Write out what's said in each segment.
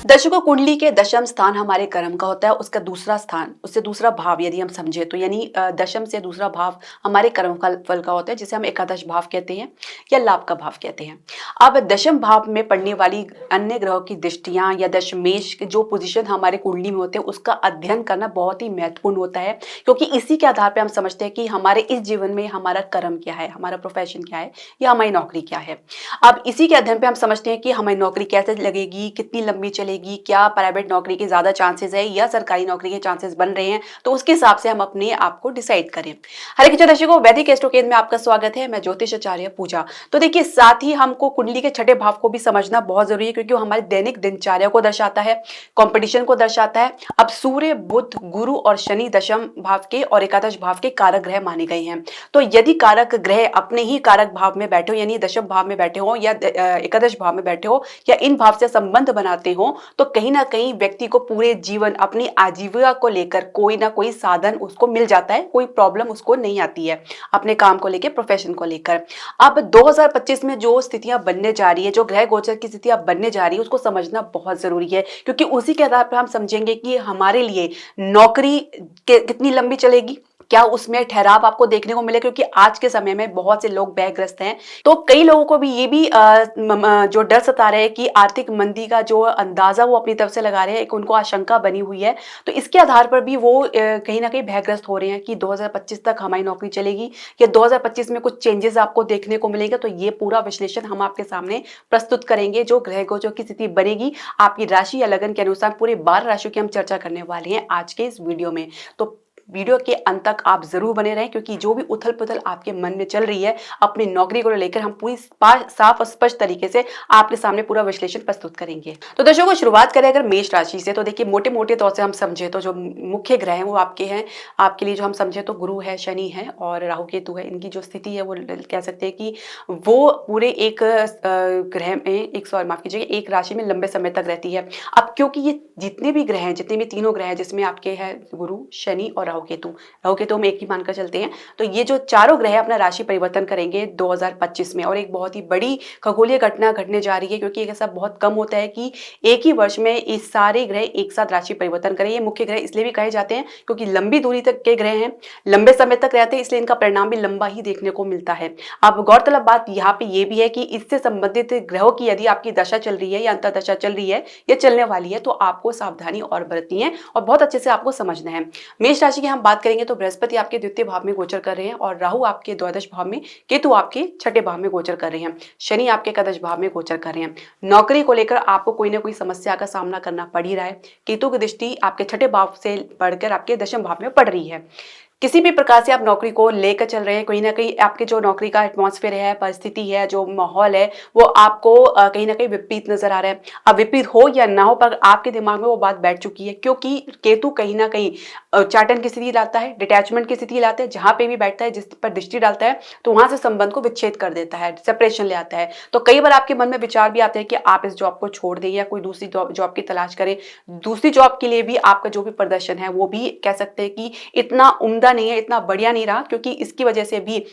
दशकों कुंडली के दशम स्थान हमारे कर्म का होता है, उसका दूसरा स्थान, उससे दूसरा भाव यदि हम समझे तो यानी दशम से दूसरा भाव हमारे कर्म का फल का होता है, जिसे हम एकादश भाव कहते हैं या लाभ का भाव कहते हैं। अब दशम भाव में पड़ने वाली अन्य ग्रहों की दृष्टियां या दशमेश के जो पोजीशन हमारे कुंडली में होते हैं, उसका अध्ययन करना बहुत ही महत्वपूर्ण होता है, क्योंकि इसी के आधार पर हम समझते हैं कि हमारे इस जीवन में हमारा कर्म क्या है, हमारा प्रोफेशन क्या है या हमारी नौकरी क्या है। अब इसी के अध्ययन पे हम समझते हैं कि हमारी नौकरी कैसे लगेगी, कितनी लंबी चलेगी, क्या प्राइवेट नौकरी के ज़्यादा चांसेस है या सरकारी नौकरी के चांसेस बन रहे हैं, तो उसके हिसाब से हम अपने आप को डिसाइड करें। हरे कृष्ण दर्शकों, वैदिक एस्ट्रोकेद में आपका स्वागत है। मैं ज्योतिष आचार्य पूजा। तो देखिए, साथ ही हमको कुंडली के छठे भाव को भी समझना बहुत जरूरी है, क्योंकि वो हमारी दैनिक दिनचर्या को दर्शाता है, कंपटीशन को दर्शाता है। अब सूर्य, बुध, गुरु और शनि दशम भाव के और एकादश भाव के कारक ग्रह माने गए हैं। तो यदि कारक ग्रह अपने ही कारक भाव में बैठे हो, यानी दशम भाव में बैठे हो या एकादश भाव में बैठे हो या इन भाव से संबंध बनाते हो, तो कहीं ना कहीं व्यक्ति को पूरे जीवन अपनी आजीविका को लेकर कोई ना कोई साधन उसको मिल जाता है, कोई प्रॉब्लम उसको नहीं आती है अपने काम को लेकर, प्रोफेशन को लेकर। अब 2025 में जो स्थितियां बनने जा रही है, जो ग्रह गोचर की स्थितियां बनने जा रही है, उसको समझना बहुत जरूरी है, क्योंकि उसी के आधार पर हम समझेंगे कि हमारे लिए नौकरी कितनी लंबी चलेगी, क्या उसमें ठहराव आपको देखने को मिले, क्योंकि आज के समय में बहुत से लोग भयग्रस्त हैं। तो कई लोगों को भी ये भी जो डर सता रहे हैं कि आर्थिक मंदी का जो अंदाजा वो अपनी तरफ से लगा रहे हैं, एक उनको आशंका बनी हुई है। तो इसके आधार पर भी वो कहीं ना कहीं भयग्रस्त हो रहे हैं कि 2025 तक हमारी नौकरी चलेगी या 2025 में कुछ चेंजेस आपको देखने को मिलेगा। तो ये पूरा विश्लेषण हम आपके सामने प्रस्तुत करेंगे, जो ग्रह गोचर की स्थिति बनेगी आपकी राशि या लगन के अनुसार। पूरे 12 राशियों की हम चर्चा करने वाले हैं आज के इस वीडियो में। तो वीडियो के अंत तक आप जरूर बने रहें, क्योंकि जो भी उथल पुथल आपके मन में चल रही है अपनी नौकरी को लेकर, हम पूरी साफ और स्पष्ट तरीके से आपके सामने पूरा विश्लेषण प्रस्तुत करेंगे। तो दर्शकों, शुरुआत करें अगर मेष राशि से, तो देखिए मोटे मोटे तौर से हम समझे तो जो मुख्य ग्रह हैं वो आपके हैं। आपके लिए जो हम समझे तो गुरु है, शनि है और राहु केतु है। इनकी जो स्थिति है वो कह सकते हैं कि वो पूरे एक ग्रह में माफ कीजिएगा, एक राशि में लंबे समय तक रहती है। अब क्योंकि ये जितने भी ग्रह हैं, जितने भी तीनों ग्रह हैं, जिसमें आपके हैं गुरु, शनि और राहु केतु हम एक ही मानकर चलते हैं, तो ये जो चारों ग्रह अपना राशि परिवर्तन करेंगे 2025 में। और एक बहुत ही बड़ी खगोलीय घटना घटने जा रही है, क्योंकि ऐसा बहुत कम होता है कि एक ही वर्ष में इस सारे ग्रह एक साथ राशि परिवर्तन करें। ये मुख्य ग्रह इसलिए भी कहे जाते हैं क्योंकि लंबी दूरी तक के ग्रह हैं, लंबे समय तक रहते हैं, इसलिए इनका परिणाम भी लंबा ही देखने को मिलता है। अब गौरतलब बात यहाँ पे ये भी है कि इससे संबंधित ग्रहों की यदि आपकी दशा चल रही है या अंतर्दशा चल रही है या चलने वाली है, तो आपको सावधानी और बरतनी है और बहुत अच्छे से आपको समझना है। मेष राशि की हम बात करेंगे तो बृहस्पति आपके द्वितीय भाव में गोचर कर रहे हैं और राहु आपके द्वादश भाव में, केतु आपके छठे भाव में गोचर कर रहे हैं, शनि आपके एकादश भाव में गोचर कर रहे हैं। नौकरी को लेकर आपको कोई ना कोई समस्या का सामना करना पड़ ही रहा है। केतु की दृष्टि आपके छठे भाव से पढ़कर आपके दशम भाव में पड़ रही है। किसी भी प्रकार से आप नौकरी को लेकर चल रहे हैं, कहीं ना कहीं आपके जो नौकरी का एटमॉस्फेयर है, परिस्थिति है, जो माहौल है, वो आपको कहीं ना कहीं विपरीत नजर आ रहा है। अब विपरीत हो या ना हो, पर आपके दिमाग में वो बात बैठ चुकी है, क्योंकि केतु कहीं ना कहीं चाटन की स्थिति लाता है, डिटैचमेंट की स्थिति लाता है। जहां पे भी बैठता है, जिस पर दृष्टि डालता है, तो वहां से संबंध को विच्छेद कर देता है, सेपरेशन ले आता है। तो कई बार आपके मन में विचार भी आते हैं कि आप इस जॉब को छोड़ दें या कोई दूसरी जॉब की तलाश करें। दूसरी जॉब के लिए भी आपका जो भी प्रदर्शन है वो भी कह सकते हैं कि इतना उम्दा नहीं है, इतना बढ़िया नहीं रहा, क्योंकि इसकी वजह से भी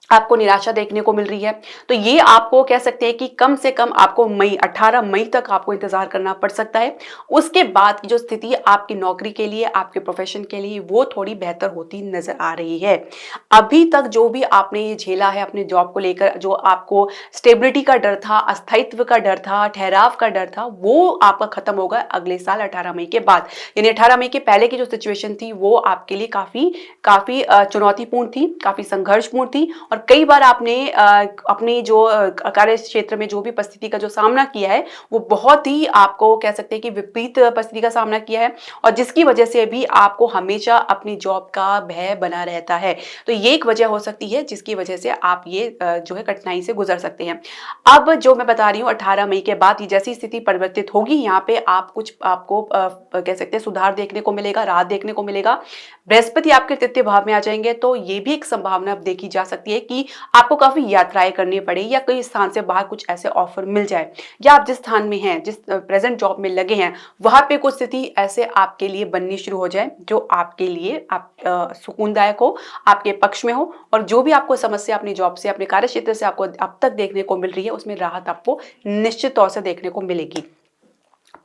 आपको निराशा देखने को मिल रही है। तो ये आपको कह सकते हैं कि कम से कम आपको 18 मई तक आपको इंतजार करना पड़ सकता है। उसके बाद की जो स्थिति आपकी नौकरी के लिए, आपके प्रोफेशन के लिए, वो थोड़ी बेहतर होती नजर आ रही है। अभी तक जो भी आपने ये झेला है अपने जॉब को लेकर, जो आपको स्टेबिलिटी का डर था, अस्थायित्व का डर था, ठहराव का डर था, वो आपका खत्म होगा अगले साल 18 मई के बाद। यानी 18 मई के पहले की जो सिचुएशन थी वो आपके लिए काफी चुनौतीपूर्ण थी, काफी संघर्षपूर्ण थी। और कई बार आपने अपनी जो कार्य क्षेत्र में जो भी परिस्थिति का जो सामना किया है, वो बहुत ही आपको कह सकते हैं कि विपरीत परिस्थिति का सामना किया है, और जिसकी वजह से भी आपको हमेशा अपनी जॉब का भय बना रहता है। तो ये एक वजह हो सकती है जिसकी वजह से आप ये जो है कठिनाई से गुजर सकते हैं। अब जो मैं बता रही हूँ, 18 मई के बाद जैसी स्थिति परिवर्तित होगी, यहाँ पे आपको कह सकते हैं सुधार देखने को मिलेगा, राहत देखने को मिलेगा। बृहस्पति आपके तृतीय भाव में आ जाएंगे, तो ये भी एक संभावना अब देखी जा सकती है कि आपको काफी यात्राएं करनी पड़े या कई स्थान से बाहर कुछ ऐसे ऑफर मिल जाए, या आप जिस स्थान में हैं, जिस प्रेजेंट जॉब में लगे हैं, वहां पे कुछ स्थिति ऐसे आपके लिए बननी शुरू हो जाए जो आपके लिए सुकूनदायक हो, आपके पक्ष में हो, और जो भी आपको समस्या अपनी जॉब से, अपने कार्य क्षेत्र से आपको अब तक देखने को मिल रही है, उसमें राहत आपको निश्चित तौर से देखने को मिलेगी।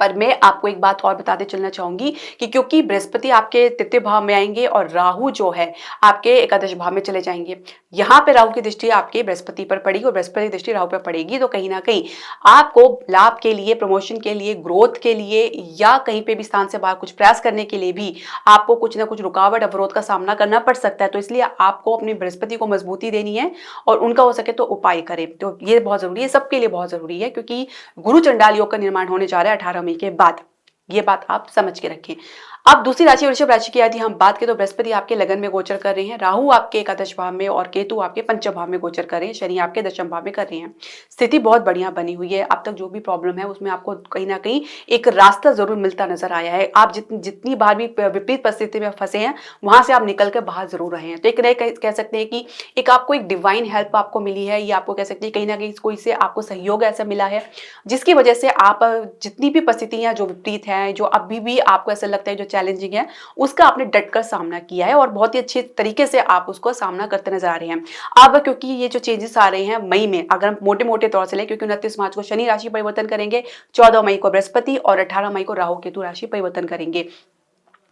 पर मैं आपको एक बात और बताते चलना चाहूंगी कि क्योंकि बृहस्पति आपके तृतीय भाव में आएंगे और राहु जो है आपके एकादश भाव में चले जाएंगे। यहाँ पे राहु की दृष्टि आपके बृहस्पति पर पड़ेगी और बृहस्पति की दृष्टि राहु पर पड़ेगी, तो कहीं ना कहीं आपको लाभ के लिए, प्रमोशन के लिए, ग्रोथ के लिए या कहीं पे भी स्थान से बाहर कुछ प्रयास करने के लिए भी आपको कुछ ना कुछ रुकावट, अवरोध का सामना करना पड़ सकता है। तो इसलिए आपको अपनी बृहस्पति को मजबूती देनी है और उनका हो सके तो उपाय करें। तो ये बहुत जरूरी है, सबके लिए बहुत जरूरी है, क्योंकि गुरु चंडाल योग का निर्माण होने जा रहा है 18 मई के बाद। ये बात आप समझ के रखें। अब दूसरी राशि वृषभ राशि की यदि हम बात करें तो बृहस्पति आपके लगन में गोचर कर रहे हैं, राहु आपके एकादश भाव में और केतु आपके पंचम भाव में गोचर कर रहे हैं, शनि आपके दशम भाव में कर रहे हैं। स्थिति बहुत बढ़िया बनी हुई है। अब तक जो भी प्रॉब्लम है उसमें आपको कहीं ना कहीं एक रास्ता जरूर मिलता नजर आया है। आप जितनी बार भी विपरीत परिस्थिति में फंसे हैं वहां से आप निकल कर बाहर जरूर रहे हैं। तो एक नए कह सकते हैं कि एक आपको एक डिवाइन हेल्प आपको मिली है, या आपको कह सकते हैं कहीं ना कहीं कोई से आपको सहयोग ऐसा मिला है जिसकी वजह से आप जितनी भी परिस्थितियां जो विपरीत हैं, जो अभी भी आपको ऐसा लगता है जो चैलेंजिंग है, उसका आपने डटकर सामना किया है और बहुत ही अच्छे तरीके से आप उसको सामना करते नजर आ रहे हैं। अब क्योंकि ये जो चेंजेस आ रहे हैं मई में, अगर हम मोटे मोटे तौर से लें, क्योंकि 29 मार्च को शनि राशि परिवर्तन करेंगे, 14 मई को बृहस्पति और 18 मई को राहु केतु राशि परिवर्तन करेंगे।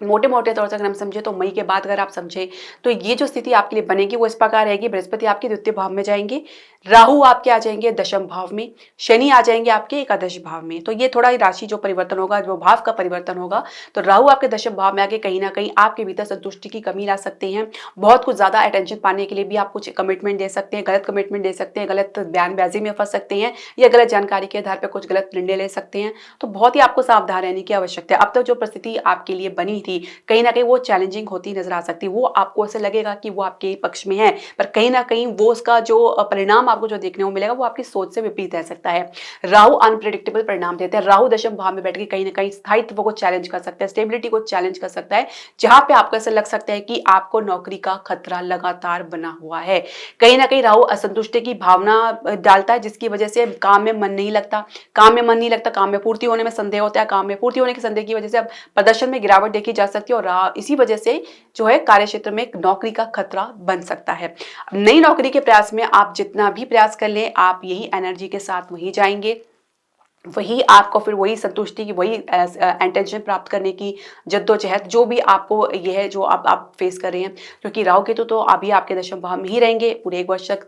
मोटे मोटे तौर से अगर हम समझे तो मई के बाद अगर आप समझे तो ये जो स्थिति आपके लिए बनेगी वो इस प्रकार रहेगी। बृहस्पति आपके द्वितीय भाव में जाएंगे, राहु आपके आ जाएंगे दशम भाव में, शनि आ जाएंगे आपके एकादश भाव में। तो ये थोड़ा ही राशि जो परिवर्तन होगा, जो भाव का परिवर्तन होगा, तो राहु आपके दशम भाव में आके कहीं ना कहीं आपके भीतर संतुष्टि की कमी ला सकते हैं। बहुत कुछ ज्यादा अटेंशन पाने के लिए भी आप कुछ कमिटमेंट दे सकते हैं, गलत कमिटमेंट दे सकते हैं, गलत बयानबाजी में फंस सकते हैं, या गलत जानकारी के आधार पर कुछ गलत निर्णय ले सकते हैं। तो बहुत ही आपको सावधान रहने की आवश्यकता है। अब तक जो परिस्थिति आपके लिए बनी थी कहीं ना कहीं वो चैलेंजिंग होती नजर आ सकती है, वो आपको ऐसे लगेगा कि वो आपके पक्ष में है, पर कहीं ना कहीं वो उसका जो परिणाम आपको जो देखने को मिलेगा वो आपकी सोच से विपरीत रह सकता है। राहु अनप्रेडिक्टेबल परिणाम देते हैं। राहु दशम भाव में बैठ के कहीं ना कहीं स्थायित्व को चैलेंज कर सकता है, स्टेबिलिटी को चैलेंज कर सकता है, जहां पे आपको ऐसा लग सकता है कि आपको नौकरी का खतरा लगातार बना हुआ है। कहीं ना कहीं राहु असंतुष्टि की भावना डालता है, जिसकी वजह से काम में मन नहीं लगता, काम में पूर्ति होने में संदेह होता है, काम में पूर्ति होने के संदेह की वजह से अब प्रदर्शन में गिरावट देखी जा सकती है और इसी वजह से जो है कार्य क्षेत्र में एक नौकरी का खतरा बन सकता है। नई नौकरी के प्रयास में आप जितना भी प्रयास कर लें, आप यही एनर्जी के साथ वहीं जाएंगे, वही आपको फिर वही संतुष्टि की, वही इंटेंशन प्राप्त करने की जद्दोजहद जो भी आपको ये है जो आप फेस कर रहे हैं, क्योंकि राहु केतु तो अभी आपके दशम भाव में ही रहेंगे पूरे 1 वर्ष तक,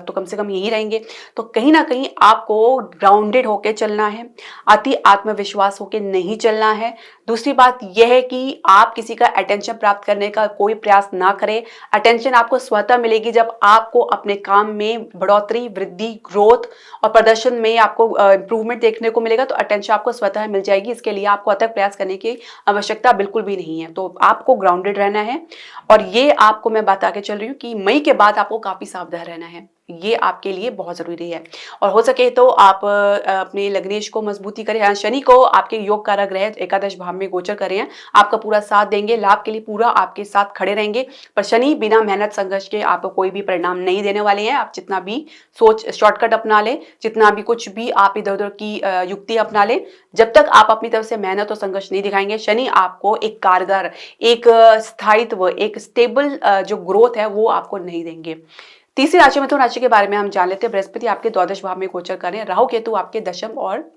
तो कम से कम यही रहेंगे। तो कहीं ना कहीं आपको ग्राउंडेड होके चलना है, अति आत्मविश्वास होके नहीं चलना है। दूसरी बात यह है कि आप किसी का अटेंशन प्राप्त करने का कोई प्रयास ना करें। अटेंशन आपको स्वतः मिलेगी जब आपको अपने काम में बढ़ोतरी, वृद्धि, ग्रोथ और प्रदर्शन में आपको इंप्रूवमेंट देखने को मिलेगा। तो अटेंशन आपको स्वतः मिल जाएगी, इसके लिए आपको अथक प्रयास करने की आवश्यकता बिल्कुल भी नहीं है। तो आपको ग्राउंडेड रहना है और ये आपको मैं बता के चल रही हूँ कि मई के बाद आपको काफी सावधान रहना है, ये आपके लिए बहुत जरूरी है। और हो सके तो आप अपने लग्नेश को मजबूती करें। शनि को आपके योग कारक ग्रह एकादश भाव में गोचर कर रहे हैं, आपका पूरा साथ देंगे, लाभ के लिए पूरा आपके साथ खड़े रहेंगे। पर शनि बिना मेहनत संघर्ष के आपको कोई भी परिणाम नहीं देने वाले हैं। आप जितना भी सोच शॉर्टकट अपना लें, जितना भी कुछ भी आप इधर उधर की युक्ति अपना लें, जब तक आप अपनी तरफ से मेहनत और संघर्ष नहीं दिखाएंगे, शनि आपको एक कारगर, एक स्थायित्व, एक स्टेबल जो ग्रोथ है वो आपको नहीं देंगे। तीसरी राशि मिथुन राशि के बारे में हम जान लेते हैं। बृहस्पति आपके द्वादश भाव में गोचर कर रहे हैं, राहु केतु आपके दशम और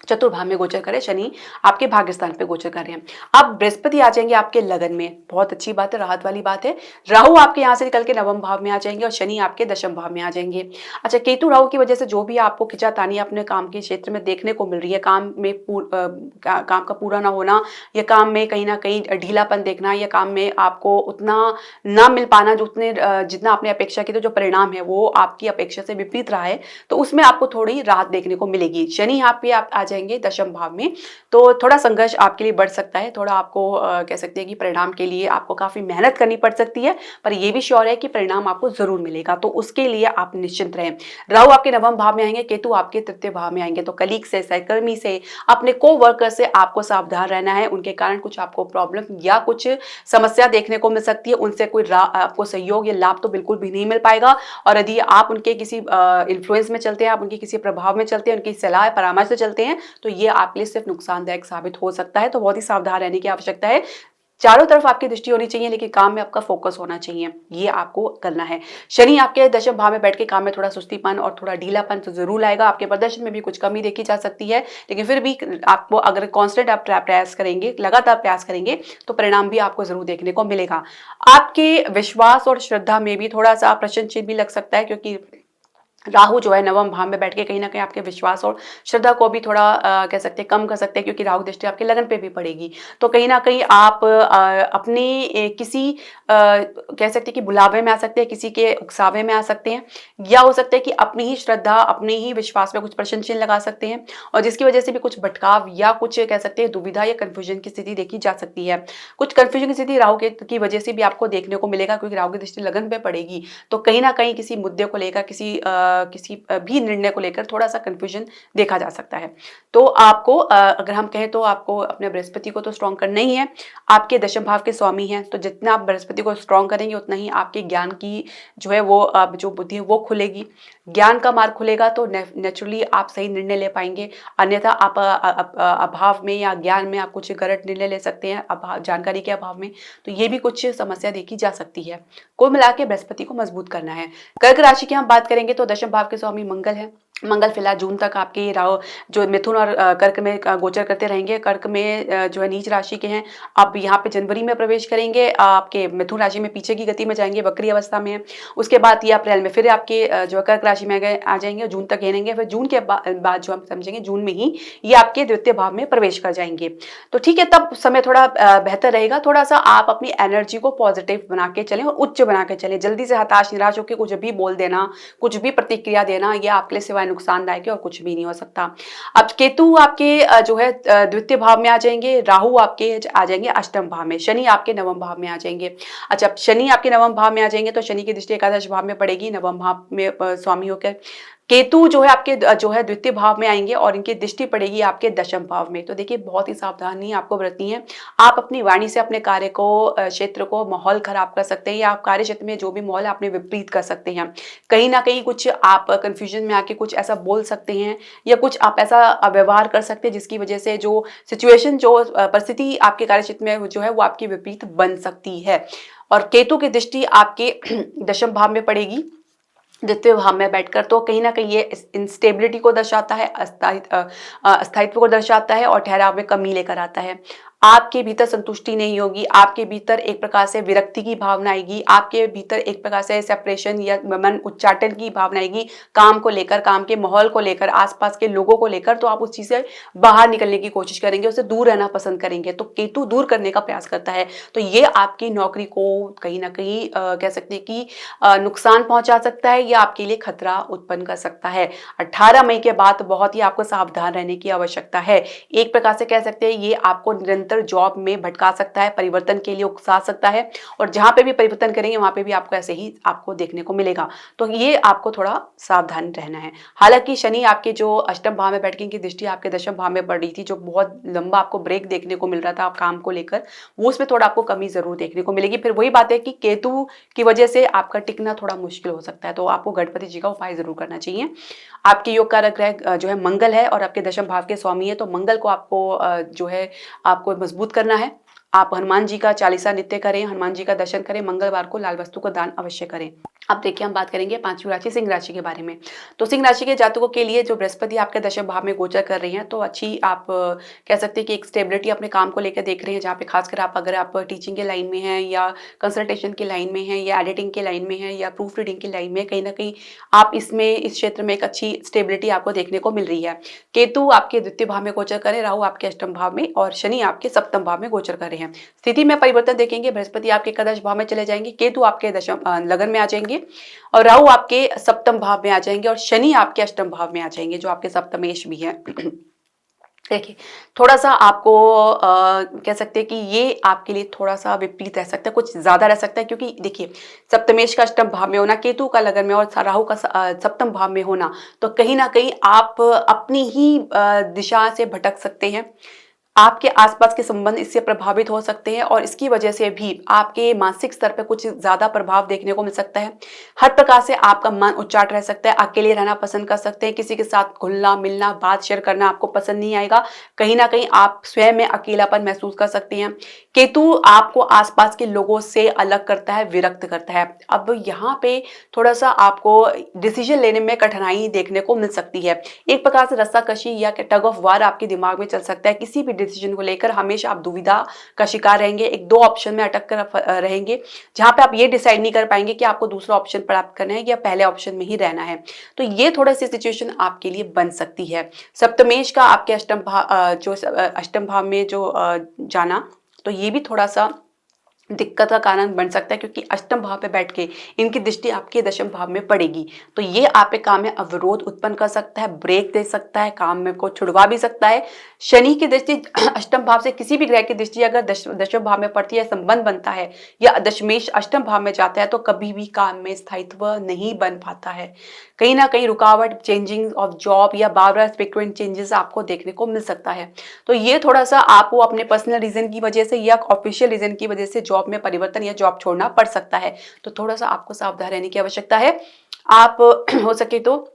चतुर्भाव में गोचर करे, शनि आपके भाग्य स्थान पे गोचर कर रहे हैं। अब बृहस्पति आ जाएंगे आपके लगन में, बहुत अच्छी बात है, राहत वाली बात है। राहु आपके यहाँ से निकल के नवम भाव में आ जाएंगे और शनि आपके दशम भाव में आ जाएंगे। अच्छा, केतु राहु की वजह से जो भी आपको खिंचातानी अपने काम के क्षेत्र में देखने को मिल रही है, काम में काम का पूरा ना होना, या काम में कहीं ना कहीं ढीलापन देखना, या काम में आपको उतना ना मिल पाना जो जितना आपने अपेक्षा की, तो जो परिणाम है वो आपकी अपेक्षा से विपरीत रहा है, तो उसमें आपको थोड़ी राहत देखने को मिलेगी। शनि यहाँ पे आप आ जाएंगे दशम भाव में, तो थोड़ा संघर्ष आपके लिए बढ़ सकता है, थोड़ा आपको कह सकते हैं कि परिणाम के लिए आपको काफी मेहनत करनी पड़ सकती है, पर यह भी श्योर है कि परिणाम आपको जरूर मिलेगा, तो उसके लिए आप निश्चिंत रहें। राहु आपके नवम भाव में आएंगे, केतु आपके तृतीय भाव में आएंगे, तो कलीग से, सहकर्मी से, अपने को वर्कर से आपको सावधान रहना है। उनके कारण कुछ आपको प्रॉब्लम या कुछ समस्या देखने को मिल सकती है, उनसे कोई आपको सहयोग या लाभ तो बिल्कुल भी नहीं मिल पाएगा। और यदि आप उनके किसी इन्फ्लुएंस में चलते हैं, आप उनके किसी प्रभाव में चलते हैं, उनकी सलाह परामर्श से चलते हैं, तो ये आपके लिए सिर्फ नुकसानदायक साबित हो सकता है। तो बहुत ही सावधान रहने की आवश्यकता है। चारों तरफ आपकी दृष्टि होनी चाहिए, लेकिन काम में आपका फोकस होना चाहिए, ये आपको करना है। शनि आपके दशम भाव में बैठ के काम में थोड़ा सुस्तीपन और थोड़ा ढीलापन तो ज़रूर लाएगा, आपके प्रदर्शन में भी कुछ कमी देखी जा सकती है, लेकिन फिर भी आपको अगर कांस्टेंट आप प्रयास करेंगे, लगातार प्रयास करेंगे, तो परिणाम भी आपको ज़रूर देखने को मिलेगा। आपके विश्वास और श्रद्धा में भी थोड़ा-सा प्रश्न चिन्ह भी लग सकता है, क्योंकि राहु जो है नवम भाव में बैठ के कहीं न कहीं आपके विश्वास और श्रद्धा को भी थोड़ा कह सकते हैं कम कर सकते हैं, क्योंकि राहु दृष्टि आपके लगन पे भी पड़ेगी। तो कहीं न कहीं आप अपने किसी कह सकते हैं कि बुलावे में आ सकते हैं, किसी के उकसावे में आ सकते हैं, या हो सकता है कि अपनी ही श्रद्धा, अपने ही विश्वास में कुछ प्रश्न चिन्ह लगा सकते हैं, और जिसकी वजह से भी कुछ भटकाव या कुछ कह सकते हैं दुविधा या कन्फ्यूजन की स्थिति देखी जा सकती है। कुछ कन्फ्यूजन की स्थिति राहु के की वजह से भी आपको देखने को मिलेगा, क्योंकि राहु की दृष्टि लगन पे पड़ेगी। तो कहीं न कहीं किसी मुद्दे को लेकर, किसी भी निर्णय को लेकर थोड़ा-सा कन्फ्यूजन देखा जा सकता है। तो आपको अगर हम कहें तो आपको अपने बृहस्पति को तो स्ट्रॉन्ग करना ही है। आपके दशम भाव के स्वामी हैं, तो जितना आप बृहस्पति को स्ट्रॉन्ग करेंगे, उतना ही आपके ज्ञान की जो है वो जो बुद्धि है वो खुलेगी। ज्ञान का मार्ग खुलेगा तो नेचुरली आप सही निर्णय ले पाएँगे। अन्यथा आप अभाव में या ज्ञान में आप कुछ गलत निर्णय ले सकते हैं, जानकारी के अभाव में। तो ये भी कुछ समस्या देखी जा सकती है। कुल मिला के बृहस्पति को मजबूत करना है। कर्क राशि की हम बात करेंगे तो दशम भाव के स्वामी मंगल है। मंगल फिलहाल जून तक आपके राहु जो मिथुन और कर्क में गोचर करते रहेंगे। कर्क में जो है नीच राशि के हैं। आप यहाँ पे जनवरी में प्रवेश करेंगे, आपके मिथुन राशि में पीछे की गति में जाएंगे, वक्री अवस्था में। उसके बाद ये अप्रैल में फिर आपके जो है कर्क राशि में आ जाएंगे, जून तक रहेंगे। फिर जून के बाद जो हम समझेंगे जून में ही ये आपके द्वितीय भाव में प्रवेश कर जाएंगे। तो ठीक है, तब समय थोड़ा बेहतर रहेगा। थोड़ा सा आप अपनी एनर्जी को पॉजिटिव बना के चलें और उच्च बना के चलें। जल्दी से हताश निराश होकर कुछ भी बोल देना, कुछ भी प्रतिक्रिया देना, यह आपके लिए सिवाय नुकसानदायक है और कुछ भी नहीं हो सकता। अब केतु आपके जो है द्वितीय भाव में आ जाएंगे, राहु आपके आ जाएंगे अष्टम भाव में, शनि आपके नवम भाव में आ जाएंगे। अच्छा, शनि आपके नवम भाव में आ जाएंगे तो शनि की दृष्टि एकादश भाव में पड़ेगी, नवम भाव में स्वामी होकर। केतु जो है आपके जो है द्वितीय भाव में आएंगे और इनकी दृष्टि पड़ेगी आपके दशम भाव में। तो देखिए, बहुत ही सावधानी आपको बरतनी है। आप अपनी वाणी से अपने कार्य को, क्षेत्र को, माहौल खराब कर सकते हैं, या आप कार्य क्षेत्र में जो भी माहौल है अपने विपरीत कर सकते हैं। कहीं ना कहीं कुछ आप कंफ्यूजन में आके कुछ ऐसा बोल सकते हैं, या कुछ आप ऐसा व्यवहार कर सकते हैं जिसकी वजह से जो सिचुएशन, जो परिस्थिति आपके कार्य क्षेत्र में जो है वो आपकी विपरीत बन सकती है। और केतु की दृष्टि आपके दशम भाव में पड़ेगी द्वितीय भाव में बैठकर, तो कहीं ना कहीं ये इंस्टेबिलिटी को दर्शाता है, अस्थायित्व को दर्शाता है और ठहराव में कमी लेकर आता है। आपके भीतर संतुष्टि नहीं होगी, आपके भीतर एक प्रकार से विरक्ति की भावना आएगी, आपके भीतर एक प्रकार से सेपरेशन या मन उच्चाटन की भावना आएगी, काम को लेकर, काम के माहौल को लेकर, आसपास के लोगों को लेकर। तो आप उस चीज से बाहर निकलने की कोशिश करेंगे, उससे दूर रहना पसंद करेंगे। तो केतु दूर करने का प्रयास करता है, तो ये आपकी नौकरी को कहीं ना कहीं कह सकते हैं कि नुकसान पहुंचा सकता है, या आपके लिए खतरा उत्पन्न कर सकता है। 18 मई के बाद बहुत ही आपको सावधान रहने की आवश्यकता है। एक प्रकार से कह सकते हैं ये आपको निरंतर जॉब में भटका सकता है, परिवर्तन के लिए उकसा सकता है, और जहां पे भी परिवर्तन करेंगे वहां पे भी आपको ऐसे ही आपको देखने को मिलेगा। तो ये आपको थोड़ा सावधान रहना है। हालांकि शनि आपके जो अष्टम भाव में बैठ के इनकी दृष्टि आपके दशम भाव में पड़ रही थी, जो बहुत लंबा आपको ब्रेक देखने को मिल रहा था काम को लेकर, वो उसमें थोड़ा आपको कमी जरूर देखने को मिलेगी। फिर वही बात है कि केतु की वजह से आपका टिकना थोड़ा मुश्किल हो सकता है, तो आपको गणपति जी का उपाय जरूर करना चाहिए। आपके योग कारक ग्रह जो है मंगल है और आपके दशम भाव के स्वामी है, तो मंगल को आपको जो है आपको मजबूत करना है। आप हनुमान जी का चालीसा नित्य करें, हनुमान जी का दर्शन करें, मंगलवार को लाल वस्तु का दान अवश्य करें। अब देखिए, हम बात करेंगे पांचवी राशि सिंह राशि के बारे में। तो सिंह राशि के जातकों के लिए जो बृहस्पति आपके दशम भाव में गोचर कर रही हैं, तो अच्छी आप कह सकते हैं कि एक स्टेबिलिटी अपने काम को लेकर देख रहे हैं, जहाँ पे खासकर अगर आप टीचिंग के लाइन में हैं, या कंसल्टेशन की लाइन में हैं, या एडिटिंग के लाइन में हैं, या प्रूफ रीडिंग की लाइन में, कहीं ना कहीं आप इस क्षेत्र में एक अच्छी स्टेबिलिटी आपको देखने को मिल रही है। केतु आपके द्वितीय भाव में गोचर करे, राहु आपके अष्टम भाव में और शनि आपके सप्तम भाव में गोचर कर रहे हैं। स्थिति में परिवर्तन देखेंगे, बृहस्पति आपके एकादश भाव में चले जाएंगे, केतु आपके दशम लगन में आ जाएंगे, और राहु आपके सप्तम भाव में आ जाएंगे, और शनि आपके अष्टम भाव में आ जाएंगे, जो आपके सप्तमेश भी है। देखिए, थोड़ा सा आपको कह सकते हैं कि ये आपके लिए थोड़ा सा विपरीत रह सकता है, कुछ ज्यादा रह सकता है, क्योंकि देखिए, सप्तमेश का अष्टम भाव में होना, केतु का लगन में और राहु का सप्तम भाव में होना, तो कहीं ना कहीं आप अपनी ही दिशा से भटक सकते हैं। आपके आसपास के संबंध इससे प्रभावित हो सकते हैं और इसकी वजह से भी आपके मानसिक स्तर पे कुछ ज़्यादा प्रभाव देखने को मिल सकता है। हर प्रकार से आपका मन उच्चाट रह सकता है, अकेले रहना पसंद कर सकते हैं, किसी के साथ घुलना-मिलना, बात शेयर करना आपको पसंद नहीं आएगा। कहीं न कहीं आप स्वयं में अकेलापन महसूस कर सकती हैं। केतु आपको आसपास के लोगों से अलग करता है, विरक्त करता है। अब यहाँ पे थोड़ा-सा आपको डिसीज़न लेने में कठिनाई देखने को मिल सकती है। एक प्रकार से रस्साकशी या टग ऑफ वार आपके दिमाग में चल सकता है। किसी भी डिसीजन को लेकर हमेशा आप दुविधा का शिकार रहेंगे, एक दो ऑप्शन में अटक कर रहेंगे, जहां पे आप ये डिसाइड नहीं कर पाएंगे कि आपको दूसरा ऑप्शन प्राप्त करना है या पहले ऑप्शन में ही रहना है। तो ये थोड़ा सी सिचुएशन आपके लिए बन सकती है। सप्तमेश का आपके अष्टम भाव में जो जाना, तो ये भी थोड़ा सा दिक्कत का कारण बन सकता है, क्योंकि अष्टम भाव पे बैठ के इनकी दृष्टि आपके दशम भाव में पड़ेगी। तो ये आपके काम में अवरोध उत्पन्न कर सकता है, ब्रेक दे सकता है, काम में को छुड़वा भी सकता है। शनि की दृष्टि अष्टम भाव से किसी भी ग्रह की दृष्टि अगर दशम भाव में पड़ती है, संबंध बनता है या दशमेश अष्टम भाव में जाता है, तो कभी भी काम में स्थायित्व नहीं बन पाता है। कहीं ना कहीं रुकावट, चेंजिंग ऑफ जॉब या बार बार फ्रिक्वेंट चेंजेस आपको देखने को मिल सकता है। तो ये थोड़ा सा आपको अपने पर्सनल रीजन की वजह से या ऑफिशियल रीजन की वजह से जॉब में परिवर्तन या जॉब छोड़ना पड़ सकता है। तो थोड़ा सा आपको सावधान रहने की आवश्यकता है। आप हो सके तो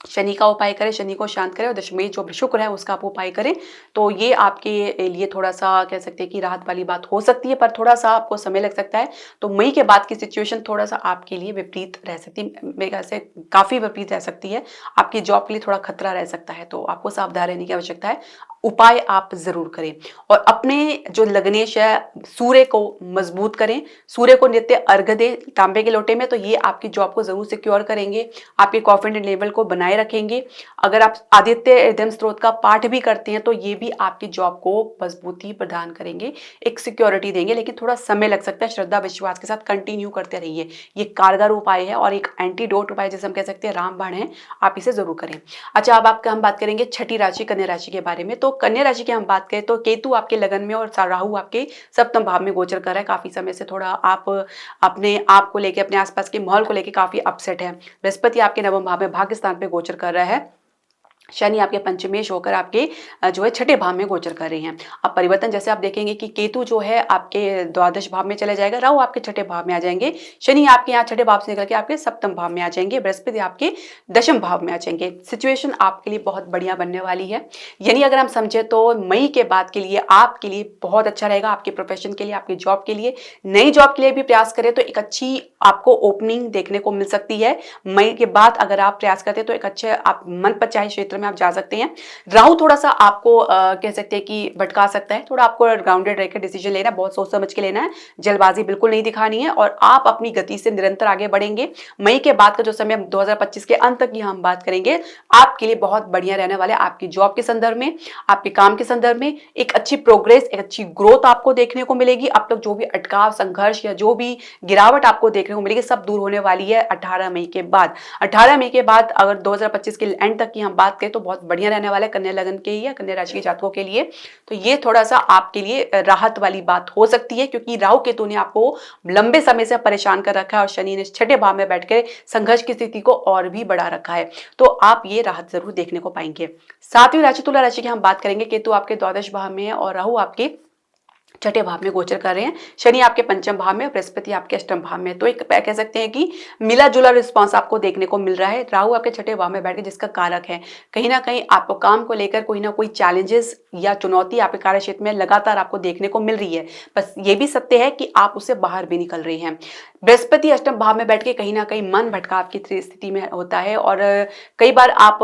शनि का उपाय करें, शनि को शांत करें और दशमेश जो शुक्र है उसका आप उपाय करें। तो ये आपके लिए थोड़ा सा कह सकते हैं कि राहत वाली बात हो सकती है, पर थोड़ा सा आपको समय लग सकता है। तो मई के बाद की सिचुएशन थोड़ा सा आपके लिए विपरीत रह सकती है, मेरे ख्याल से काफी विपरीत रह सकती है। आपकी जॉब के लिए थोड़ा खतरा रह सकता है, तो आपको सावधान रहने की आवश्यकता है। उपाय आप जरूर करें और अपने जो लग्नेश है सूर्य को मजबूत करें, सूर्य को नित्य अर्घ्य दें तांबे के लोटे में। तो ये आपकी जॉब को जरूर सिक्योर करेंगे, आपके कॉन्फिडेंस लेवल को बनाए रखेंगे। अगर आप आदित्य हृदय स्त्रोत का पाठ भी करते हैं तो ये भी आपकी जॉब को मजबूती प्रदान करेंगे, एक सिक्योरिटी देंगे। लेकिन थोड़ा समय लग सकता है, श्रद्धा विश्वास के साथ कंटिन्यू करते रहिए। ये कारगर उपाय है और एक एंटीडोट उपाय जैसे हम कह सकते हैं रामबाण है, आप इसे जरूर करें। अच्छा, अब आपका हम बात करेंगे छठी राशि कन्या राशि के बारे में। तो कन्या राशि की हम बात करें तो केतु आपके लगन में और राहु आपके सप्तम भाव में गोचर कर रहा है। काफी समय से थोड़ा आप अपने आप को लेके, अपने आसपास के माहौल को लेके काफी अपसेट है। बृहस्पति आपके नवम भाव में भाग्य स्थान पे गोचर कर रहा है। शनि आपके पंचमेश होकर आपके जो है छठे भाव में गोचर कर रहे हैं। अब परिवर्तन जैसे आप देखेंगे कि केतु जो है आपके द्वादश भाव में चले जाएगा, राहु आपके छठे भाव में आ जाएंगे, शनि आपके यहाँ छठे भाव से निकल के आपके सप्तम भाव में आ जाएंगे, बृहस्पति आपके दशम भाव में आ जाएंगे। सिचुएशन आपके लिए बहुत बढ़िया बनने वाली है। यानी अगर हम समझे तो मई के बाद के लिए आपके लिए बहुत अच्छा रहेगा, आपके प्रोफेशन के लिए, आपकी जॉब के लिए। नई जॉब के लिए भी प्रयास करें तो एक अच्छी आपको ओपनिंग देखने को मिल सकती है। मई के बाद अगर आप प्रयास करते हैं तो एक अच्छे आप मनपचाए क्षेत्र में आप जा सकते हैं। राहु थोड़ा सा आपको कह सकते हैं कि भटका सकता है, थोड़ा आपको ग्राउंडेड रहकर डिसीजन लेना है, बहुत सोच समझ के लेना है, जल्दबाजी बिल्कुल नहीं दिखानी है और आप अपनी गति से निरंतर आगे बढ़ेंगे। मई के बाद का जो समय 2025 के अंत तक की हम बात करेंगे, आपके लिए बहुत बढ़िया रहने वाले। आपकी जॉब के संदर्भ में, आपके काम के संदर्भ में एक अच्छी प्रोग्रेस, एक अच्छी ग्रोथ आपको देखने को मिलेगी। अब तक जो भी अटकाव, संघर्ष या जो भी गिरावट आपको देखने को मिलेगी, सब दूर होने वाली है 18 मई के बाद। 18 मई के बाद अगर 2025 के एंड तक की हम बात करें तो बहुत बढ़िया रहने वाला है कन्या लगन के या कन्या राशि के जातकों के लिए। तो ये थोड़ा सा आपके लिए राहत वाली बात हो सकती है, क्योंकि राहु केतु ने आपको लंबे समय से परेशान कर रखा है और शनि ने छठे भाव में बैठकर संघर्ष की स्थिति को और भी बढ़ा रखा है। तो आप ये राहत जरूर देखने को पाएंगे। सातवीं राशि तुला राशि की हम बात करेंगे। केतु आपके द्वादश भाव में है और राहु आपके छठे भाव में गोचर कर रहे हैं। शनि आपके पंचम भाव में, बृहस्पति आपके अष्टम भाव में। तो एक कह सकते हैं कि मिला जुला रिस्पांस आपको देखने को मिल रहा है। राहु आपके छठे भाव में बैठ के जिसका कारक है, कहीं ना कहीं आपको काम को लेकर कोई ना कोई चैलेंजेस या चुनौती आपके कार्य क्षेत्र में लगातार आपको देखने को मिल रही है। बस ये भी सत्य है कि आप उससे बाहर भी निकल रहे हैं। बृहस्पति अष्टम भाव में बैठ के कहीं ना कहीं मन भटकाव की स्थिति में होता है और कई बार आप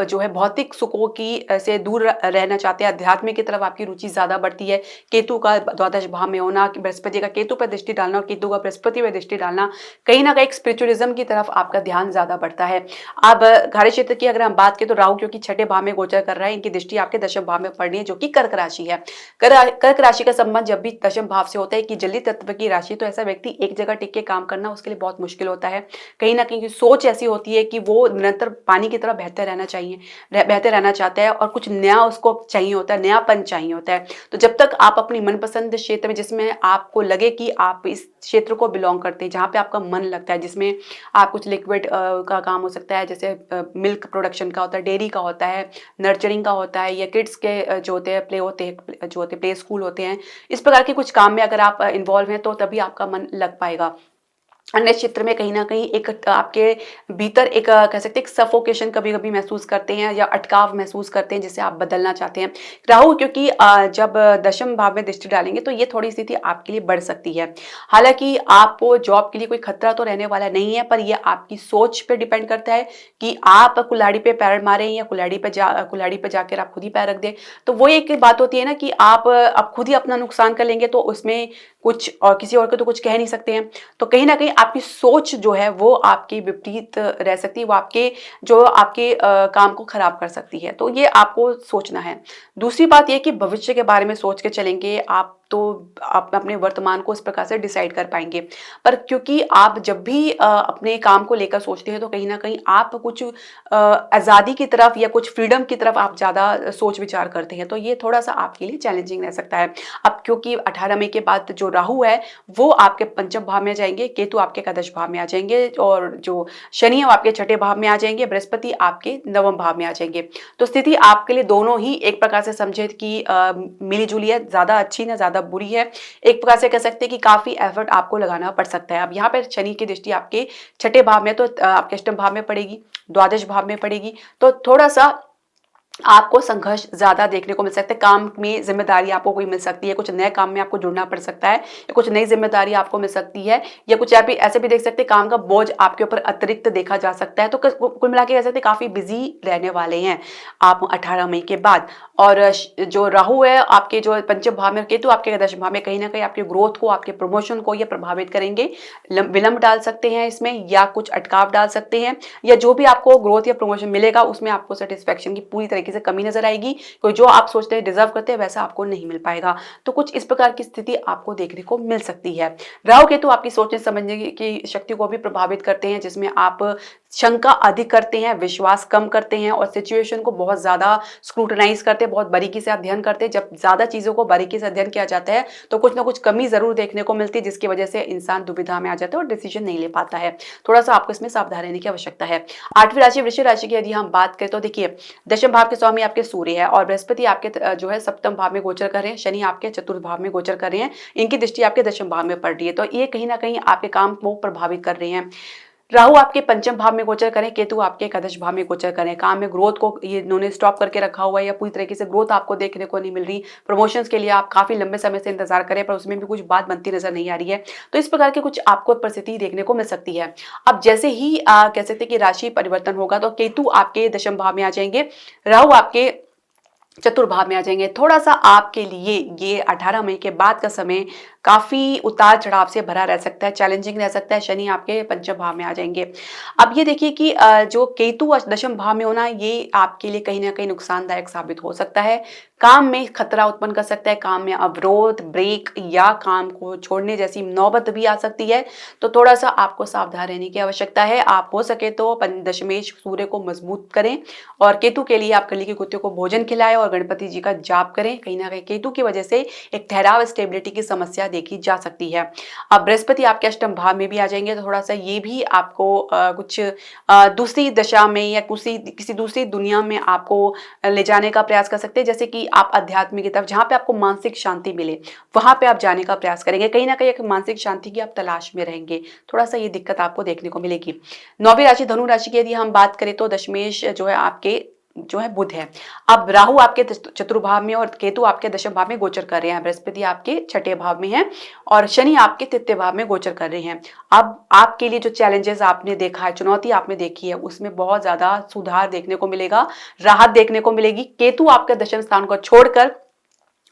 जो है भौतिक सुखों की से दूर रहना चाहते हैं, अध्यात्म की तरफ आपकी रुचि ज्यादा बढ़ती है। केतु का द्वादश भाव में होना, बृहस्पति का केतु पर दृष्टि डालना और केतु का बृहस्पति पर दृष्टि डालना, कहीं ना कहीं स्पिरिचुअलिज्म की तरफ आपका ध्यान ज्यादा बढ़ता है। अब कार्य क्षेत्र की अगर हम बात करें तो राहु क्योंकि छठे भाव में गोचर कर रहा है, इनकी दृष्टि आपके दशम भाव में पड़नी है जो कि कर्क राशि है। कर्क राशि का संबंध जब भी दशम भाव से होता है कि जली तत्व की राशि, तो ऐसा व्यक्ति एक जगह टिक के काम करना उसके लिए बहुत मुश्किल होता है। कहीं ना कहीं सोच ऐसी होती है कि वो निरंतर पानी की तरह बहते रहना चाहिए, बहते रहना चाहता है और कुछ नया उसको चाहिए होता है, नयापन चाहिए होता है। तो जब तक आप अपनी मनपसंद मनपसंद क्षेत्र में जिसमें आपको लगे कि आप इस क्षेत्र को बिलोंग करते हैं, जहाँ पे आपका मन लगता है, जिसमें आप कुछ लिक्विड का काम हो सकता है, जैसे मिल्क प्रोडक्शन का होता है, डेयरी का होता है, नर्चरिंग का होता है, या किड्स के जो होते हैं जो होते हैं प्ले स्कूल होते हैं। इस प्रकार के कुछ काम में अगर आप इन्वॉल्व हैं तो तभी आपका मन लग पाएगा। अन्य क्षेत्र में कहीं न कहीं एक आपके भीतर एक कह सकते हैं एक सफोकेशन कभी-कभी महसूस करते हैं या अटकाव महसूस करते हैं जिसे आप बदलना चाहते हैं। राहु क्योंकि जब दशम भाव में दृष्टि डालेंगे तो ये थोड़ी स्थिति आपके लिए बढ़ सकती है। हालाँकि आपको जॉब के लिए कोई खतरा तो रहने वाला नहीं है, पर ये आपकी सोच पे डिपेंड करता है कि आप कुल्हाड़ी पे पैर मारें या कुल्हाड़ी पे जाकर आप खुद ही पैर रख दें। तो वो एक बात होती है ना कि आप खुद ही अपना नुकसान कर लेंगे तो उसमें कुछ और किसी और को तो कुछ कह नहीं सकते हैं। तो कहीं न कहीं आपकी सोच जो है वो आपकी विपरीत रह सकती है, वो आपके काम को खराब कर सकती है। तो ये आपको सोचना है। दूसरी बात ये कि भविष्य के बारे में सोच के चलेंगे आप तो आप अपने वर्तमान को इस प्रकार से डिसाइड कर पाएँगे। पर क्योंकि आप जब भी अपने काम को लेकर सोचते हैं तो कहीं न कहीं आप कुछ आज़ादी की तरफ या कुछ फ्रीडम की तरफ आप ज़्यादा सोच विचार करते हैं। तो ये थोड़ा-सा आपके लिए चैलेंजिंग रह सकता है। अब क्योंकि 18 मई के बाद जो राहु है वो आपके पंचम भाव में जाएँगे, केतु आपके एकादश भाव में आ जाएँगे और जो शनि है वो आपके छठे भाव में आ जाएँगे, बृहस्पति आपके नवम भाव में आ जाएँगे। तो स्थिति आपके लिए दोनों ही एक प्रकार से समझे कि मिली-जुली है, ज़्यादा अच्छी ना ज़्यादा बुरी है। एक प्रकार से कह सकते हैं कि काफ़ी एफर्ट आपको लगाना पड़ सकता है। अब यहाँ पे शनि की दृष्टि आपके छठे भाव में तो आपके अष्टम भाव में पड़ेगी, द्वादश भाव में पड़ेगी, तो थोड़ा-सा आपको संघर्ष ज़्यादा देखने को मिल सकता है। काम में ज़िम्मेदारी आपको कोई मिल सकती है, कुछ नए काम में आपको जुड़ना पड़ सकता है या कुछ नई ज़िम्मेदारी आपको मिल सकती है या कुछ आप ऐसे भी देख सकते हैं काम का बोझ आपके ऊपर अतिरिक्त देखा जा सकता है। तो कुल मिला के कह सकते हैं काफ़ी बिज़ी रहने वाले हैं आप 18 मई के बाद। और जो राहु है आपके जो पंचम भाव में, केतु आपके दशम भाव में, कहीं न कहीं आपके ग्रोथ को, आपके प्रमोशन को ये प्रभावित करेंगे। विलंब डाल सकते हैं इसमें या कुछ अटकाव डाल सकते हैं या जो भी आपको ग्रोथ या प्रमोशन मिलेगा उसमें आपको सैटिस्फैक्शन की पूरी तरीके से कमी नजर आएगी। कोई जो आप सोचते हैं डिजर्व करते हैं वैसा आपको नहीं मिल पाएगा। तो कुछ इस प्रकार की स्थिति आपको देखने को मिल सकती है। राहु केतु आपकी सोचने समझने की शक्ति को भी प्रभावित करते हैं, जिसमें आप शंका अधिक करते हैं, विश्वास कम करते हैं और सिचुएशन को बहुत ज़्यादा स्क्रूटनाइज करते हैं, बहुत बारीकी से अध्ययन करते हैं। जब ज़्यादा चीज़ों को बारीकी से अध्ययन किया जाता है तो कुछ ना कुछ कमी ज़रूर देखने को मिलती है, जिसकी वजह से इंसान दुविधा में आ जाता है और डिसीजन नहीं ले पाता है। थोड़ा-सा आपको इसमें सावधान रहने की आवश्यकता है। 8वीं राशि वृश्चिक राशि की यदि हम बात करें तो देखिए, दशम भाव के स्वामी आपके सूर्य है और बृहस्पति आपके जो है सप्तम भाव में गोचर कर रहे हैं, शनि आपके चतुर्थ भाव में गोचर कर रहे हैं। इनकी दृष्टि आपके दशम भाव में पड़ रही है, तो ये कहीं न कहीं आपके काम को प्रभावित कर रहे हैं। राहु आपके पंचम भाव में गोचर करें, केतु आपके एकादश भाव में गोचर करें। काम में ग्रोथ को ये इन्होंने स्टॉप करके रखा हुआ है या पूरी तरीके से ग्रोथ आपको देखने को नहीं मिल रही। प्रमोशंस के लिए आप काफ़ी लंबे समय से इंतजार करें पर उसमें भी कुछ बात बनती नज़र नहीं आ रही है। तो इस प्रकार के कुछ आपको परिस्थिति देखने को मिल सकती है। अब जैसे ही कह सकते हैं कि राशि परिवर्तन होगा तो केतु आपके दशम भाव में आ जाएँगे, राहु आपके चतुर्भाव में आ जाएंगे। थोड़ा-सा आपके लिए ये 18 मई के बाद का समय काफ़ी उतार-चढ़ाव से भरा रह सकता है, चैलेंजिंग रह सकता है। शनि आपके पंचम भाव में आ जाएँगे। अब ये देखिए कि जो केतु दशम भाव में होना ये आपके लिए कहीं न कहीं नुकसानदायक साबित हो सकता है। काम में खतरा उत्पन्न कर सकता है, काम में अवरोध, ब्रेक या काम को छोड़ने जैसी नौबत भी आ सकती है। तो थोड़ा-सा आपको सावधान रहने की आवश्यकता है। आप हो सके तो दशमेश सूर्य को मजबूत करें और केतु के लिए आप कली के कुत्ते को भोजन खिलाएँ और गणपति जी का जाप करें। कहीं न कहीं केतु की वजह से एक ठहराव, स्टेबिलिटी की समस्या देखी जा सकती है। अब बृहस्पति आपके अष्टम भाव में भी आ जाएँगे तो थोड़ा-सा ये भी आपको कुछ दूसरी दशा में या किसी दूसरी दुनिया में आपको ले जाने का प्रयास कर सकते हैं। जैसे कि आप अध्यात्म की तरफ, जहाँ पे आपको मानसिक शांति मिले, वहाँ पे आप जाने का प्रयास करेंगे। कहीं न कहीं एक मानसिक शांति की आप तलाश में रहेंगे। थोड़ा-सा ये दिक्कत आपको देखने को मिलेगी। 9वीं राशि धनु राशि की यदि हम बात करें तो दशमेश जो है आपके जो है बुध है। अब राहु आपके चतुर्भाव में और केतु आपके दशम भाव में गोचर कर रहे हैं। बृहस्पति आपके छठे भाव में है और शनि आपके तृतीय भाव में गोचर कर रहे हैं। अब आपके लिए जो चैलेंजेस आपने देखा है, चुनौती आपने देखी है, उसमें बहुत ज़्यादा सुधार देखने को मिलेगा, राहत देखने को मिलेगी। केतु आपके दशम स्थान को छोड़कर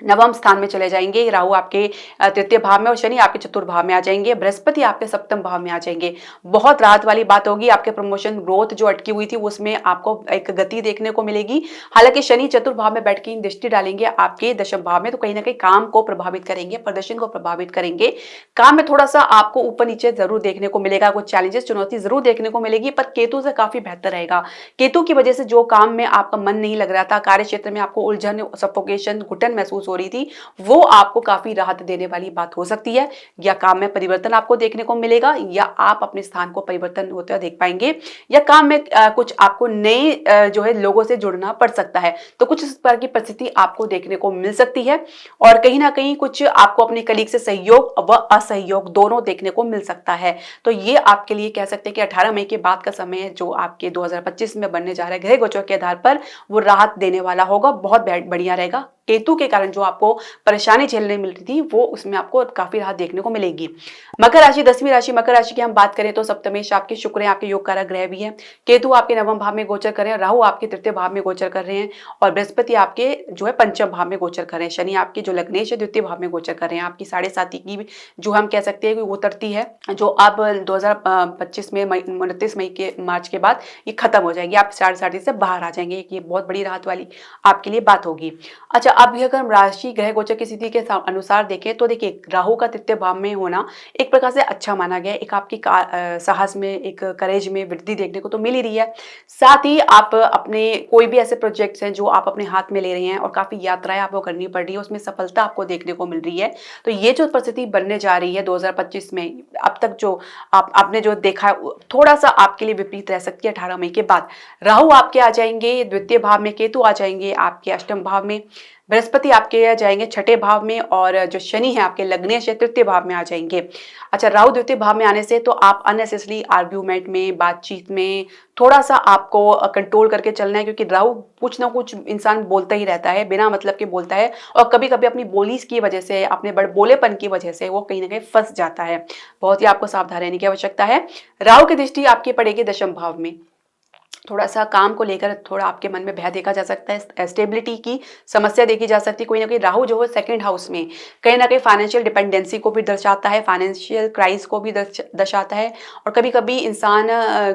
नवम स्थान में चले जाएंगे। राहु आपके तृतीय भाव में और शनि आपके चतुर्भाव में आ जाएंगे। बृहस्पति आपके सप्तम भाव में आ जाएंगे। बहुत राहत वाली बात होगी। आपके प्रमोशन ग्रोथ जो अटकी हुई थी उसमें आपको एक गति देखने को मिलेगी। हालांकि शनि चतुर्भाव में बैठ के दृष्टि डालेंगे आपके दशम भाव में, तो कहीं ना कहीं काम को प्रभावित करेंगे, प्रदर्शन को प्रभावित करेंगे। काम में थोड़ा सा आपको ऊपर नीचे जरूर देखने को मिलेगा, कुछ चैलेंजेस, चुनौती जरूर देखने को मिलेगी, पर केतु से काफी बेहतर रहेगा। केतु की वजह से जो काम में आपका मन नहीं लग रहा था, कार्य क्षेत्र में आपको उलझन, सफोकेशन, घुटन महसूस हो रही थी वो आपको काफी राहत देने वाली बात हो सकती है, या काम में परिवर्तन आपको देखने को मिलेगा, या आप अपने स्थान को परिवर्तन होते हुए देख पाएंगे, या काम में कुछ आपको नए जो है लोगों से जुड़ना पड़ सकता है। तो कुछ इस प्रकार की परिस्थिति आपको देखने को मिल सकती है, और कहीं ना कहीं कुछ आपको अपने कलीग से सहयोग व असहयोग दोनों देखने को मिल सकता है। तो ये आपके लिए कह सकते हैं कि 18 मई के बाद का समय जो आपके 2025 में बनने जा रहा है ग्रह गोचर के आधार पर, वो राहत देने वाला होगा, बहुत बढ़िया रहेगा। केतु के कारण जो आपको परेशानी झेलने मिल रही थी वो उसमें आपको काफी राहत देखने को मिलेगी। मकर राशि, 10वीं राशि मकर राशि की हम बात करें तो सप्तमेश आपके शुक्र है, आपके योग कारक ग्रह भी है। केतु आपके नवम भाव में गोचर कर रहे हैं, राहु आपके तृतीय भाव में गोचर कर रहे हैं, और बृहस्पति आपके जो है पंचम भाव में गोचर कर रहे हैं। शनि आपके जो लग्नेश है द्वितीय भाव में गोचर कर रहे हैं। आपकी 7.5 की जो हम कह सकते हैं कि वो उतरती है, जो अब 2025 में 29 मई के मार्च के बाद ये खत्म हो जाएगी, आप 7.5 से बाहर आ जाएंगे। ये बहुत बड़ी राहत वाली आपके लिए बात होगी। अच्छा, अब अगर हम राशि ग्रह गोचर की स्थिति के अनुसार देखें तो देखिए राहु का तृतीय भाव में होना एक प्रकार से अच्छा माना गया है। एक आपकी साहस में, एक करेज में वृद्धि देखने को तो मिल ही रही है। साथ ही आप अपने कोई भी ऐसे प्रोजेक्ट्स हैं जो आप अपने हाथ में ले रहे हैं और काफी यात्राएं आपको करनी पड़ रही है, उसमें सफलता आपको देखने को मिल रही है। तो ये जो परिस्थिति बनने जा रही है 2025 में, अब तक जो आपने जो देखा है थोड़ा सा आपके लिए विपरीत रह सकती है। 18 मई के बाद राहु आपके आ जाएंगे द्वितीय भाव में, केतु आ जाएंगे आपके अष्टम भाव में, बृहस्पति आपके जाएंगे छठे भाव में, और जो शनि है आपके लग्नेश है तृतीय भाव में आ जाएंगे। अच्छा, राहु द्वितीय भाव में आने से तो आप अननेसेसरी आर्ग्यूमेंट में, बातचीत में थोड़ा सा आपको कंट्रोल करके चलना है, क्योंकि राहु कुछ ना कुछ इंसान बोलता ही रहता है, बिना मतलब के बोलता है, और कभी कभी अपनी बोली की वजह से, अपने बड़े बोलेपन की वजह से वो कहीं ना कहीं फंस जाता है। बहुत ही आपको सावधान रहने की आवश्यकता है। राहु की दृष्टि आपकी पड़ेगी दशम भाव में, थोड़ा सा काम को लेकर थोड़ा आपके मन में भय देखा जा सकता है, स्टेबिलिटी की समस्या देखी जा सकती है। कोई ना कोई राहु जो है सेकंड हाउस में कहीं ना कहीं फाइनेंशियल डिपेंडेंसी को भी दर्शाता है, फाइनेंशियल क्राइसिस को भी दर्शाता है, और कभी कभी इंसान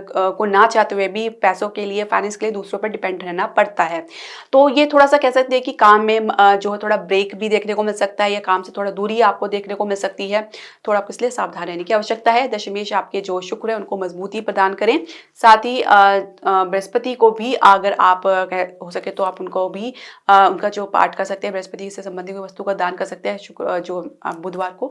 को ना चाहते हुए भी पैसों के लिए, फाइनेंस के लिए दूसरों पर डिपेंड रहना पड़ता है। तो ये थोड़ा सा कह सकते हैं कि काम में जो है थोड़ा ब्रेक भी देखने को मिल सकता है, या काम से थोड़ा दूरी आपको देखने को मिल सकती है। थोड़ा आपको इसलिए सावधान रहने की आवश्यकता है। दशमेश आपके जो शुक्र है उनको मजबूती प्रदान करें, साथ ही बृहस्पति को भी अगर आप हो सके तो आप उनको भी उनका जो पाठ कर सकते हैं, बृहस्पति से संबंधित कोई वस्तु का दान कर सकते हैं। शुक्र जो बुधवार को,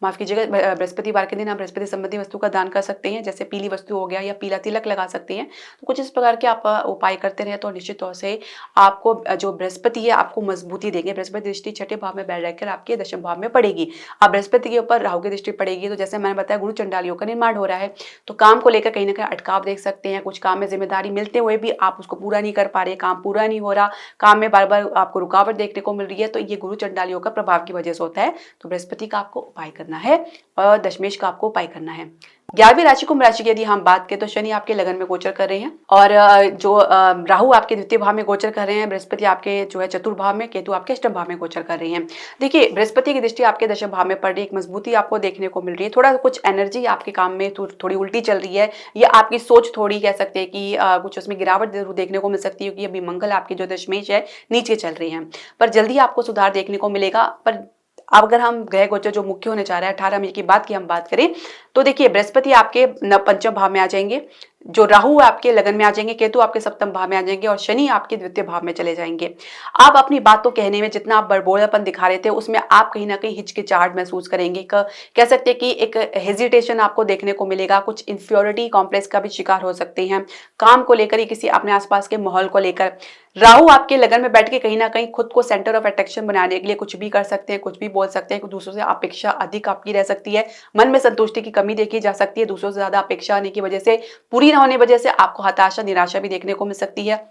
माफ कीजिएगा, बृहस्पतिवार के दिन आप बृहस्पति संबंधी वस्तु का दान कर सकते हैं, जैसे पीली वस्तु हो गया, या पीला तिलक लगा सकते हैं। तो कुछ इस प्रकार के आप उपाय करते रहे तो निश्चित तौर से आपको जो बृहस्पति है आपको मजबूती देंगे। बृहस्पति दृष्टि छठे भाव में बैठ रहकर आपके दशम भाव में पड़ेगी। अब बृहस्पति के ऊपर राहु की दृष्टि पड़ेगी, तो जैसे मैंने बताया गुरु चंडालियों का निर्माण हो रहा है, तो काम को लेकर कहीं ना कहीं अटकाव देख सकते हैं। कुछ काम में जिम्मेदारी मिलते हुए भी आप उसको पूरा नहीं कर पा रहे, काम पूरा नहीं हो रहा, काम में बार बार आपको रुकावट देखने को मिल रही है, तो ये गुरु चंडालियों का प्रभाव की वजह से होता है। तो बृहस्पति का आपको उपाय करना है, और दशमेश का आपको उपाय करना है। 11वीं राशि कुंभ राशि की यदि हम बात करें तो शनि आपके लगन में गोचर कर रहे हैं, और जो राहु आपके द्वितीय भाव में गोचर कर रहे हैं, बृहस्पति आपके जो है चतुर्थ भाव में, केतु आपके अष्टम भाव में गोचर कर रहे हैं। देखिए बृहस्पति की दृष्टि आपके दशम भाव में पड़ रही है, एक मजबूती आपको देखने को मिल रही है, थोड़ा कुछ एनर्जी आपके काम में थोड़ी उल्टी चल रही है, या आपकी सोच थोड़ी कह सकते हैं कि कुछ उसमें गिरावट जरूर देखने को मिल सकती है, क्योंकि अभी मंगल आपके जो दशमेश है नीचे चल रहे हैं, पर जल्दी आपको सुधार देखने को मिलेगा। पर अब अगर हम ग्रह गोचर जो मुख्य होने जा रहा है 18 मई की बात की हम बात करें तो देखिए बृहस्पति आपके पंचम भाव में आ जाएंगे, जो राहु आपके लगन में आ जाएंगे, केतु आपके सप्तम भाव में आ जाएंगे, और शनि आपके द्वितीय भाव में चले जाएंगे। आप अपनी बात तो कहने में जितना आप बड़बोलापन दिखा रहे थे उसमें आप कहीं ना कहीं हिचकिचाहट महसूस करेंगे, कह सकते हैं कि एक हेजिटेशन आपको देखने को मिलेगा, कुछ इंफियोरिटी कॉम्प्लेक्स का भी शिकार हो सकते हैं, काम को लेकर या किसी अपने आसपास के माहौल को लेकर। राहु आपके लगन में बैठ के कहीं ना कहीं खुद को सेंटर ऑफ अट्रैक्शन बनाने के लिए कुछ भी कर सकते हैं, कुछ भी बोल सकते हैं, दूसरों से अपेक्षा अधिक आपकी रह सकती है, मन में संतुष्टि की कमी देखी जा सकती है, दूसरों से ज्यादा अपेक्षा आने की वजह से, पूरी ना होने की वजह से आपको हताशा निराशा भी देखने को मिल सकती है।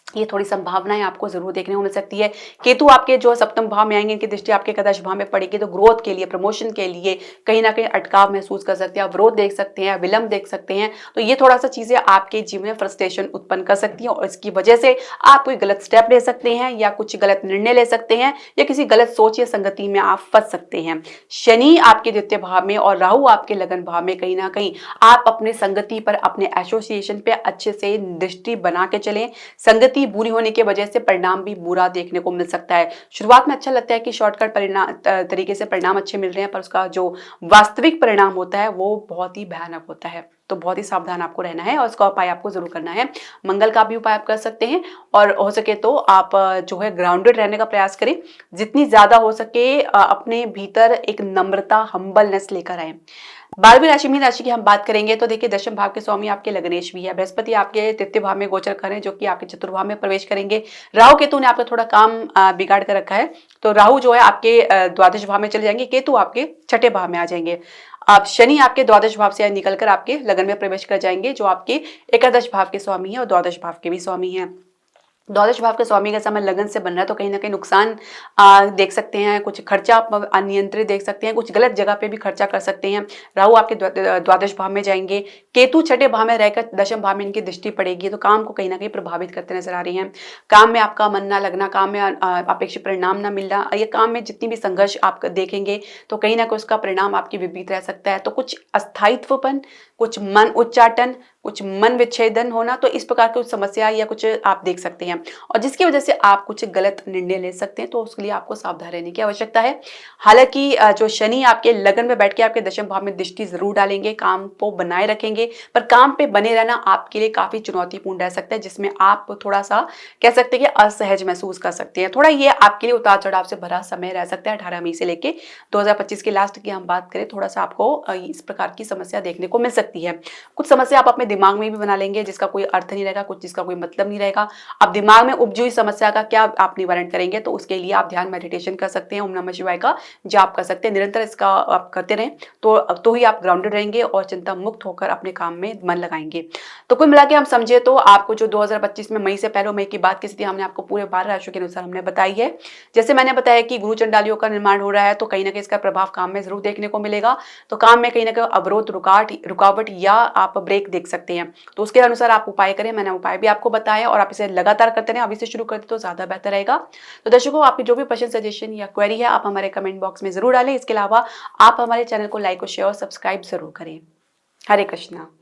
ये थोड़ी संभावनाएं आपको जरूर देखने को मिल सकती है। केतु आपके जो सप्तम भाव में आएंगे, इनकी दृष्टि आपके एकादश भाव में पड़ेगी, तो ग्रोथ के लिए, प्रमोशन के लिए कहीं ना कहीं अटकाव महसूस कर सकते हैं, अवरोध देख सकते हैं, विलंब देख सकते हैं। तो ये थोड़ा सा चीजें आपके जीवन में फ्रस्ट्रेशन उत्पन्न कर सकती हैं, और इसकी वजह से आप कोई गलत स्टेप ले सकते हैं, या कुछ गलत निर्णय ले सकते हैं, या किसी गलत सोच या संगति में आप फंस सकते हैं। शनि आपके द्वितीय भाव में और राहु आपके लगन भाव में, कहीं ना कहीं आप अपने संगति पर, अपने एसोसिएशन पे अच्छे से दृष्टि बना के चलें। संगति बुरी होने की वजह से परिणाम भी बुरा देखने को मिल सकता है। शुरुआत में अच्छा लगता है कि शॉर्टकट परिणाम तरीके से परिणाम अच्छे मिल रहे हैं, पर उसका जो वास्तविक परिणाम होता है वो बहुत ही भयानक होता है। तो बहुत ही सावधान आपको रहना है और इसका उपाय आपको जरूर करना है। मंगल का भी उपाय आप कर सकते हैं और हो सके तो आप जो है ग्राउंडेड रहने का प्रयास करें। जितनी ज्यादा हो सके अपने भीतर एक नम्रता, हम्बलनेस लेकर आए। 12वीं राशि मीन राशि की हम बात करेंगे तो देखिए दशम भाव के स्वामी आपके लग्नेश भी है। बृहस्पति आपके तृतीय भाव में गोचर करें जो कि आपके चतुर्भाव में प्रवेश करेंगे। राहु केतु ने आपका थोड़ा काम बिगाड़ कर रखा है, तो राहु जो है आपके द्वादश भाव में चले जाएंगे, केतु आपके छठे भाव में आ जाएंगे। आप शनि आपके द्वादश भाव से निकलकर आपके लगन में प्रवेश कर जाएंगे जो आपके एकादश भाव के स्वामी है और द्वादश भाव के भी स्वामी हैं। द्वादश भाव के स्वामी का समय लगन से बन रहा है तो कहीं ना कहीं नुकसान देख सकते हैं, कुछ खर्चा आप अनियंत्रित देख सकते हैं, कुछ गलत जगह पे भी खर्चा कर सकते हैं। राहु आपके द्वादश भाव में जाएंगे, केतु छठे भाव में रहकर दशम भाव में इनकी दृष्टि पड़ेगी तो काम को कहीं ना कहीं प्रभावित करते नजर आ रही हैं। काम में आपका मन ना लगना, काम में अपेक्षित परिणाम ना मिलना, ये काम में जितनी भी संघर्ष आप देखेंगे तो कहीं ना कहीं उसका परिणाम आपकी विपरीत रह सकता है। तो कुछ अस्थायित्वपन, कुछ मन उच्चाटन, कुछ मन विच्छेदन होना, तो इस प्रकार की कुछ समस्या या कुछ आप देख सकते हैं और जिसकी वजह से आप कुछ गलत निर्णय ले सकते हैं, तो उसके लिए आपको सावधान रहने की आवश्यकता है। हालांकि जो शनि आपके लगन में बैठ के आपके दशम भाव में दृष्टि जरूर डालेंगे, काम को बनाए रखेंगे, पर काम पे बने रहना आपके लिए काफी चुनौतीपूर्ण रह सकता है जिसमें आप थोड़ा सा कह सकते हैं कि असहज महसूस कर सकते हैं। थोड़ा ये आपके लिए उतार चढ़ाव से भरा समय रह सकता है। 18 मई से लेके 2025 के लास्ट की हम बात करें, थोड़ा सा आपको इस प्रकार की समस्या देखने को मिल सकती है। कुछ समस्या आप अपने दिमाग में भी बना लेंगे जिसका कोई अर्थ नहीं रहेगा, कुछ जिसका कोई मतलब नहीं रहेगा। अब दिमाग में उपजी हुई समस्या का क्या आप निवारण करेंगे, तो उसके लिए आप ध्यान मेडिटेशन कर सकते हैं, ओम नमः शिवाय का जाप कर सकते हैं। निरंतर इसका आप करते रहें तो ही आप ग्राउंडेड रहेंगे और चिंता मुक्त होकर अपने काम में मन लगाएंगे। तो कुल मिला के हम समझे तो आपको जो 2025 में मई से पहले मई की बात की स्थिति हमने आपको पूरे 12 राशियों के अनुसार हमने बताई है। जैसे मैंने बताया कि गुरु चंडालियों का निर्माण हो रहा है तो कहीं ना कहीं इसका प्रभाव काम में जरूर देखने को मिलेगा। तो काम में कहीं ना कहीं अवरोध, रुकावट या आप ब्रेक देख सकते हैं, तो उसके अनुसार आप उपाय करें। मैंने उपाय भी आपको बताया और आप इसे लगातार करते रहें, अभी से शुरू करते तो ज्यादा बेहतर रहेगा। तो दर्शकों, आपकी जो भी प्रश्न, सजेशन या क्वेरी है आप हमारे कमेंट बॉक्स में जरूर डालें। इसके अलावा आप हमारे चैनल को लाइक और शेयर और सब्सक्राइब जरूर करें। हरे कृष्णा।